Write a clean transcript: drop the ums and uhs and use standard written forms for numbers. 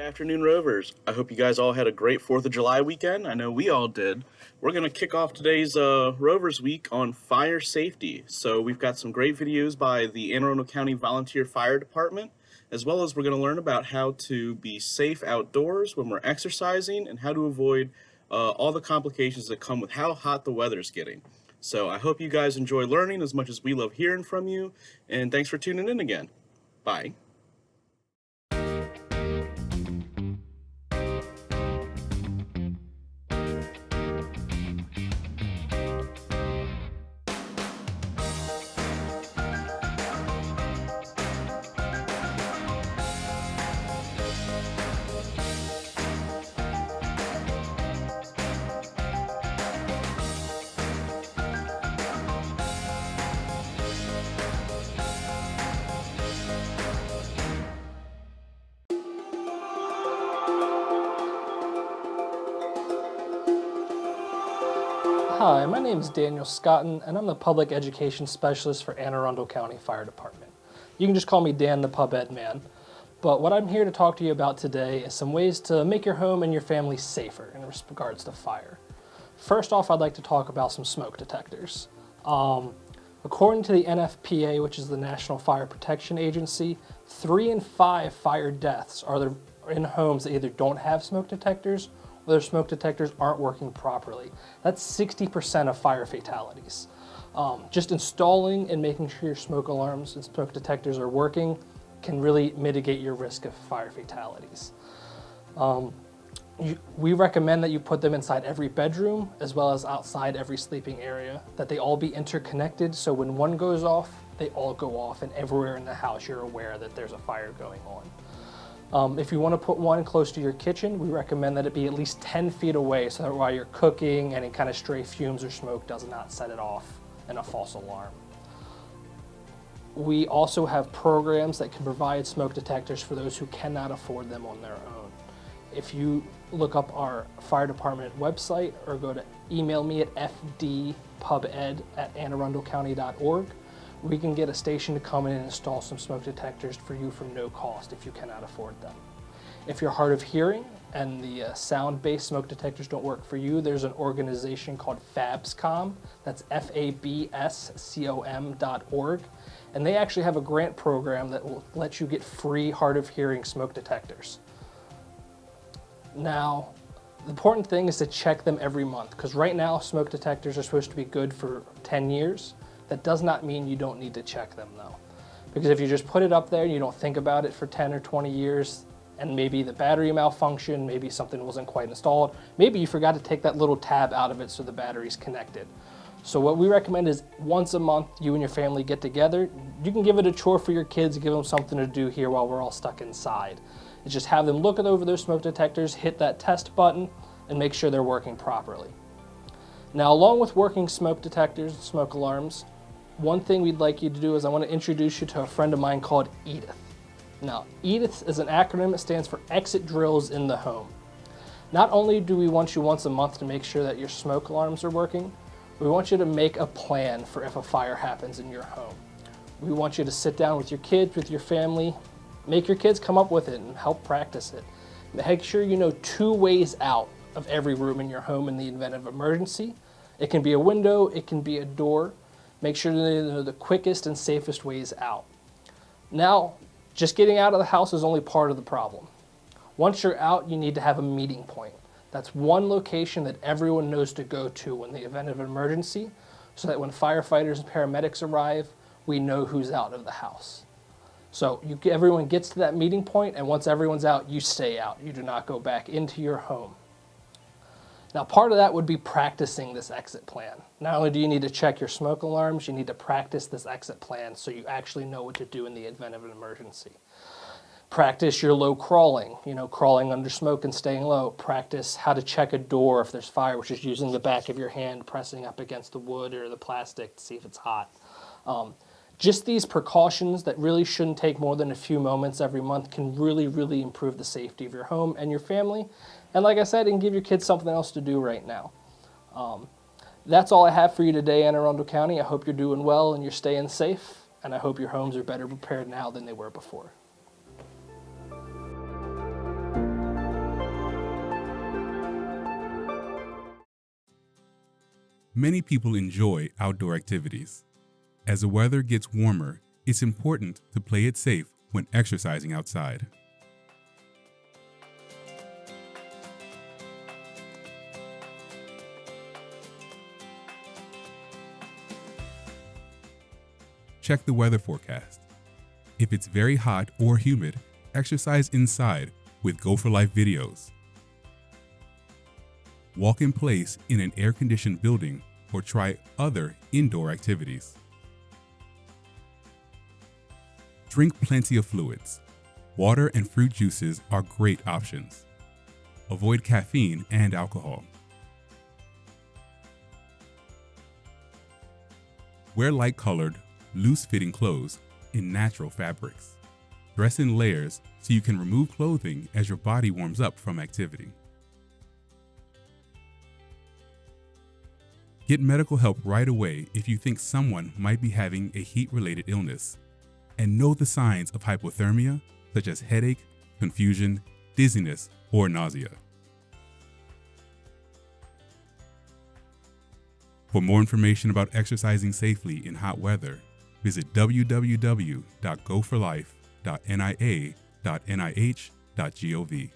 Afternoon, Rovers. I hope you guys all had a great 4th of July weekend. I know we all did. We're going to kick off today's Rovers Week on fire safety. So we've got some great videos by the Anne Arundel County Volunteer Fire Department, as well as we're going to learn about how to be safe outdoors when we're exercising and how to avoid all the complications that come with how hot the weather's getting. So I hope you guys enjoy learning as much as we love hearing from you, and thanks for tuning in again. Bye. Hi, my name is Daniel Scotton, and I'm the Public Education Specialist for Anne Arundel County Fire Department. You can just call me Dan the Pub Ed Man. But what I'm here to talk to you about today is some ways to make your home and your family safer in regards to fire. First off, I'd like to talk about some smoke detectors. According to the NFPA, which is the National Fire Protection Agency, 3 in 5 fire deaths are in homes that either don't have smoke detectors or their smoke detectors aren't working properly. That's 60% of fire fatalities. Just installing and making sure your smoke alarms and smoke detectors are working can really mitigate your risk of fire fatalities. We recommend that you put them inside every bedroom as well as outside every sleeping area, that they all be interconnected so when one goes off, they all go off, and everywhere in the house you're aware that there's a fire going on. If you want to put one close to your kitchen, we recommend that it be at least 10 feet away so that while you're cooking, any kind of stray fumes or smoke does not set it off in a false alarm. We also have programs that can provide smoke detectors for those who cannot afford them on their own. If you look up our fire department website or email me at fdpubed@annearundelcounty.org, we can get a station to come in and install some smoke detectors for you for no cost if you cannot afford them. If you're hard of hearing and the sound-based smoke detectors don't work for you, there's an organization called FABSCOM, that's FABSCOM.org, and they actually have a grant program that will let you get free hard of hearing smoke detectors. Now, the important thing is to check them every month, because right now smoke detectors are supposed to be good for 10 years. That does not mean you don't need to check them though. Because if you just put it up there and you don't think about it for 10 or 20 years, and maybe the battery malfunctioned, maybe something wasn't quite installed, maybe you forgot to take that little tab out of it so the battery's connected. So what we recommend is once a month, you and your family get together. You can give it a chore for your kids, give them something to do here while we're all stuck inside. It's just have them look over those smoke detectors, hit that test button, and make sure they're working properly. Now, along with working smoke detectors and smoke alarms, one thing we'd like you to do is I want to introduce you to a friend of mine called EDITH. Now, EDITH is an acronym that stands for Exit Drills in the Home. Not only do we want you once a month to make sure that your smoke alarms are working, we want you to make a plan for if a fire happens in your home. We want you to sit down with your kids, with your family, make your kids come up with it and help practice it. Make sure you know 2 ways out of every room in your home in the event of emergency. It can be a window, it can be a door. Make sure they know the quickest and safest ways out. Now, just getting out of the house is only part of the problem. Once you're out, you need to have a meeting point. That's one location that everyone knows to go to in the event of an emergency, so that when firefighters and paramedics arrive, we know who's out of the house. So everyone gets to that meeting point, and once everyone's out, you stay out. You do not go back into your home. Now, part of that would be practicing this exit plan. Not only do you need to check your smoke alarms, you need to practice this exit plan so you actually know what to do in the event of an emergency. Practice your low crawling, crawling under smoke and staying low. Practice how to check a door if there's fire, which is using the back of your hand, pressing up against the wood or the plastic to see if it's hot. Just these precautions that really shouldn't take more than a few moments every month can really, really improve the safety of your home and your family. And like I said, it can give your kids something else to do right now. That's all I have for you today, Anne Arundel County. I hope you're doing well and you're staying safe, and I hope your homes are better prepared now than they were before. Many people enjoy outdoor activities. As the weather gets warmer, it's important to play it safe when exercising outside. Check the weather forecast. If it's very hot or humid, exercise inside with Go for Life videos. Walk in place in an air-conditioned building or try other indoor activities. Drink plenty of fluids. Water and fruit juices are great options. Avoid caffeine and alcohol. Wear light-colored, loose-fitting clothes in natural fabrics. Dress in layers so you can remove clothing as your body warms up from activity. Get medical help right away if you think someone might be having a heat-related illness, and know the signs of hypothermia, such as headache, confusion, dizziness, or nausea. For more information about exercising safely in hot weather, visit www.goforlife.nia.nih.gov.